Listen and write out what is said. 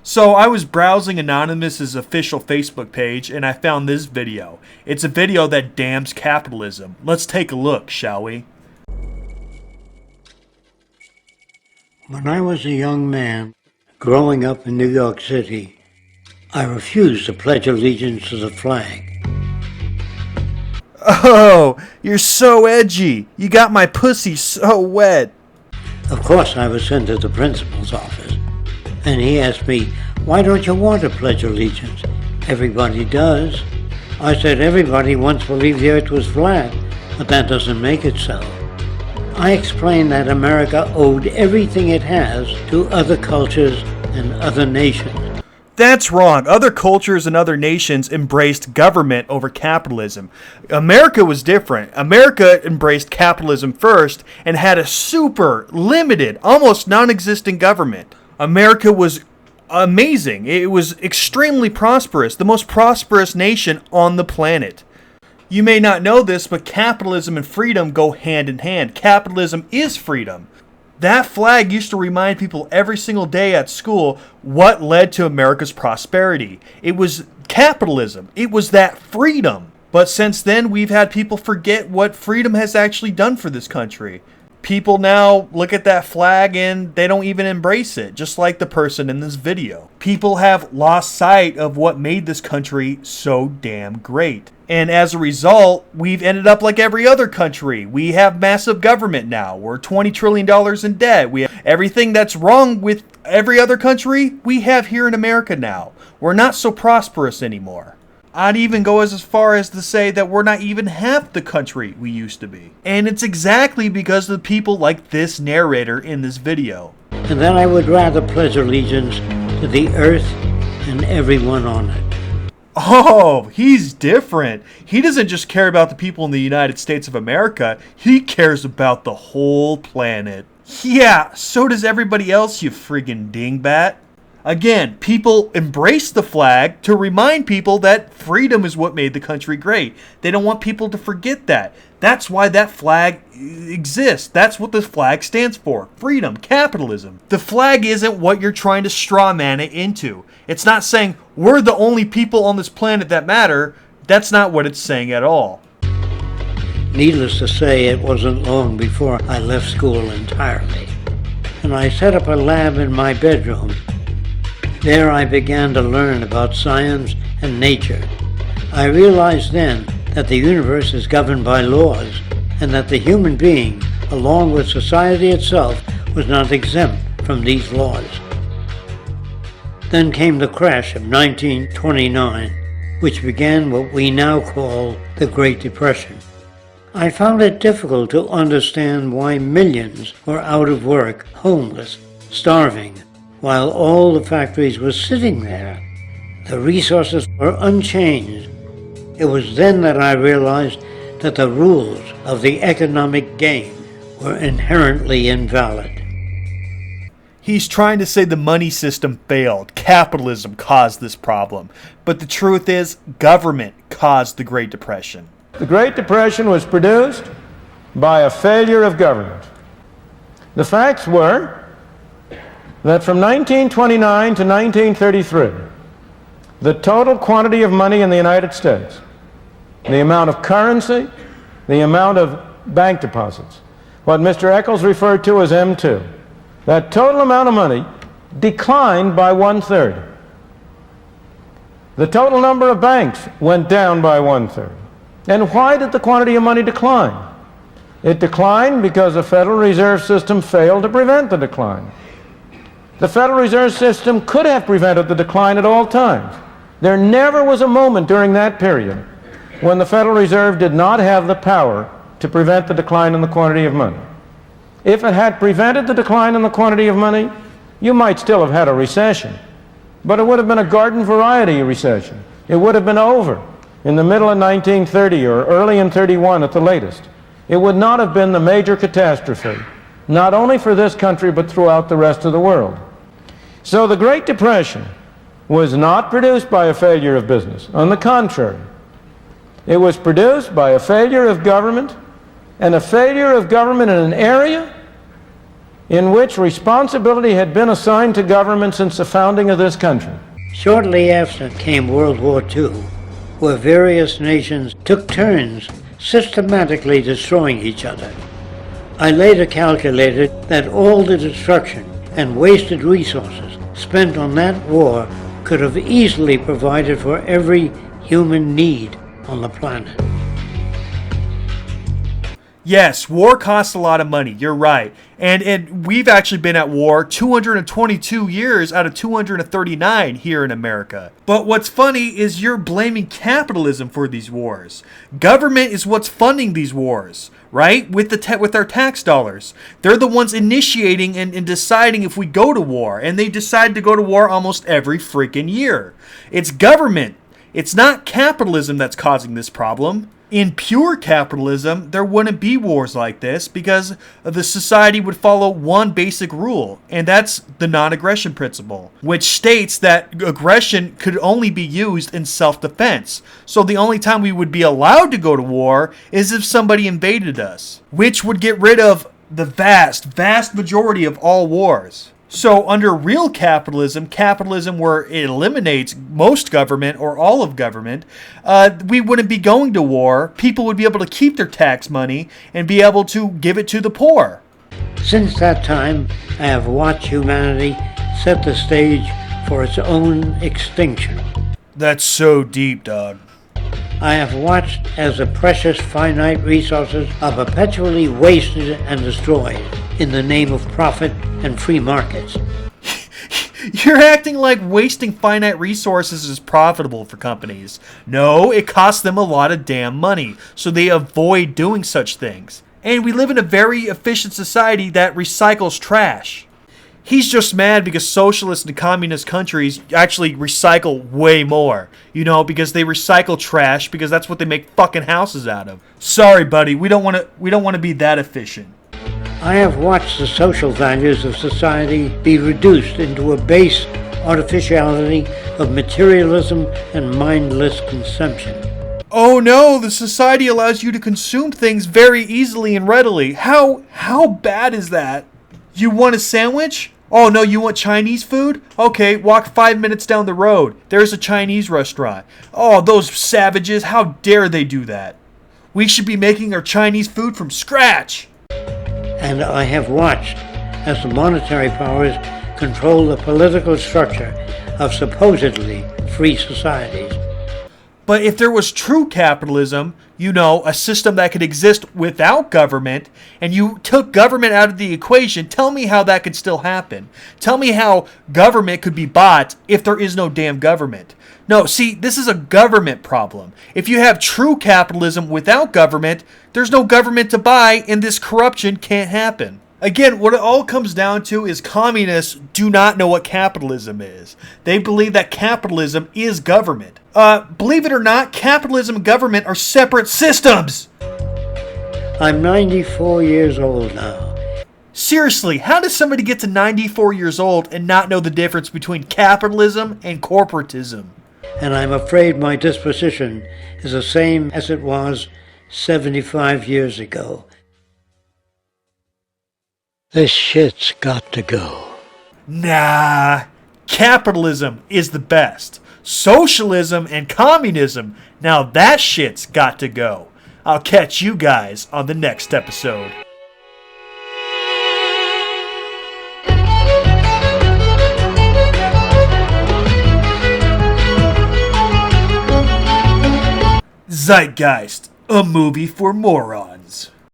So I was browsing Anonymous's official Facebook page and I found this video. It's a video that damns capitalism. Let's take a look, shall we? When I was a young man growing up in New York City, I refused to pledge allegiance to the flag. Oh, you're so edgy. You got my pussy so wet. Of course, I was sent to the principal's office, and he asked me, "Why don't you want to pledge allegiance? Everybody does." I said, "Everybody once believed the earth was flat, but that doesn't make it so." I explained that America owed everything it has to other cultures and other nations. That's wrong. Other cultures and other nations embraced government over capitalism. America was different. America embraced capitalism first and had a super limited, almost non-existent government. America was amazing. It was extremely prosperous, the most prosperous nation on the planet. You may not know this, but capitalism and freedom go hand in hand. Capitalism is freedom. That flag used to remind people every single day at school what led to America's prosperity. It was capitalism. It was that freedom. But since then, we've had people forget what freedom has actually done for this country. People now look at that flag and they don't even embrace it, just like the person in this video. People have lost sight of what made this country so damn great. And as a result, we've ended up like every other country. We have massive government now. We're $20 trillion in debt. We have everything that's wrong with every other country we have here in America now. We're not so prosperous anymore. I'd even go as far as to say that we're not even half the country we used to be. And it's exactly because of people like this narrator in this video. And then I would rather pledge allegiance to the earth and everyone on it. Oh, he's different. He doesn't just care about the people in the United States of America. He cares about the whole planet. Yeah, so does everybody else, you friggin' dingbat. Again, people embrace the flag to remind people that freedom is what made the country great. They don't want people to forget that. That's why that flag exists. That's what the flag stands for. Freedom, capitalism. The flag isn't what you're trying to straw man it into. It's not saying we're the only people on this planet that matter. That's not what it's saying at all. Needless to say, it wasn't long before I left school entirely, and I set up a lab in my bedroom. There I began to learn about science and nature. I realized then that the universe is governed by laws and that the human being, along with society itself, was not exempt from these laws. Then came the crash of 1929, which began what we now call the Great Depression. I found it difficult to understand why millions were out of work, homeless, starving, while all the factories were sitting there. The resources were unchanged. It was then that I realized that the rules of the economic game were inherently invalid. He's trying to say the money system failed. Capitalism caused this problem. But the truth is, government caused the Great Depression. The Great Depression was produced by a failure of government. The facts were that from 1929 to 1933, the total quantity of money in the United States, the amount of currency, the amount of bank deposits, what Mr. Eccles referred to as M2, that total amount of money declined by 1/3. The total number of banks went down by 1/3. And why did the quantity of money decline? It declined because the Federal Reserve System failed to prevent the decline. The Federal Reserve System could have prevented the decline at all times. There never was a moment during that period when the Federal Reserve did not have the power to prevent the decline in the quantity of money. If it had prevented the decline in the quantity of money, you might still have had a recession, but it would have been a garden variety recession. It would have been over in the middle of 1930 or early in 31 at the latest. It would not have been the major catastrophe, not only for this country but throughout the rest of the world. So the Great Depression was not produced by a failure of business. On the contrary, it was produced by a failure of government, and a failure of government in an area in which responsibility had been assigned to government since the founding of this country. Shortly after came World War II, where various nations took turns systematically destroying each other. I later calculated that all the destruction and wasted resources spent on that war could have easily provided for every human need on the planet. Yes, war costs a lot of money. You're right. And we've actually been at war 222 years out of 239 here in America. But what's funny is you're blaming capitalism for these wars. Government is what's funding these wars, right? With our tax dollars. They're the ones initiating and deciding if we go to war. And they decide to go to war almost every freaking year. It's government. It's not capitalism that's causing this problem. In pure capitalism, there wouldn't be wars like this because the society would follow one basic rule, and that's the non-aggression principle, which states that aggression could only be used in self-defense. So the only time we would be allowed to go to war is if somebody invaded us, which would get rid of the vast majority of all wars. So under real capitalism where it eliminates most government or all of government, we wouldn't be going to war. People would be able to keep their tax money and be able to give it to the poor. Since that time, I have watched humanity set the stage for its own extinction. That's so deep, dog. I have watched as the precious finite resources are perpetually wasted and destroyed in the name of profit and free markets. You're acting like wasting finite resources is profitable for companies. No, it costs them a lot of damn money, so they avoid doing such things. And we live in a very efficient society that recycles trash. He's just mad because socialist and communist countries actually recycle way more. You know, because they recycle trash because that's what they make fucking houses out of. Sorry, buddy, we don't want to be that efficient. I have watched the social values of society be reduced into a base artificiality of materialism and mindless consumption. Oh no, the society allows you to consume things very easily and readily. How bad is that? You want a sandwich? Oh no, you want Chinese food? Okay, walk 5 minutes down the road. There's a Chinese restaurant. Oh, those savages, how dare they do that? We should be making our Chinese food from scratch. And I have watched as the monetary powers control the political structure of supposedly free societies. But if there was true capitalism, you know, a system that could exist without government, and you took government out of the equation, tell me how that could still happen. Tell me how government could be bought if there is no damn government. No, see, this is a government problem. If you have true capitalism without government, there's no government to buy, and this corruption can't happen. Again, what it all comes down to is communists do not know what capitalism is. They believe that capitalism is government. Believe it or not, capitalism and government are separate systems. I'm 94 years old now. Seriously, how does somebody get to 94 years old and not know the difference between capitalism and corporatism? And I'm afraid my disposition is the same as it was 75 years ago. This shit's got to go. Nah, capitalism is the best. Socialism and communism, now that shit's got to go. I'll catch you guys on the next episode. Zeitgeist, a movie for morons.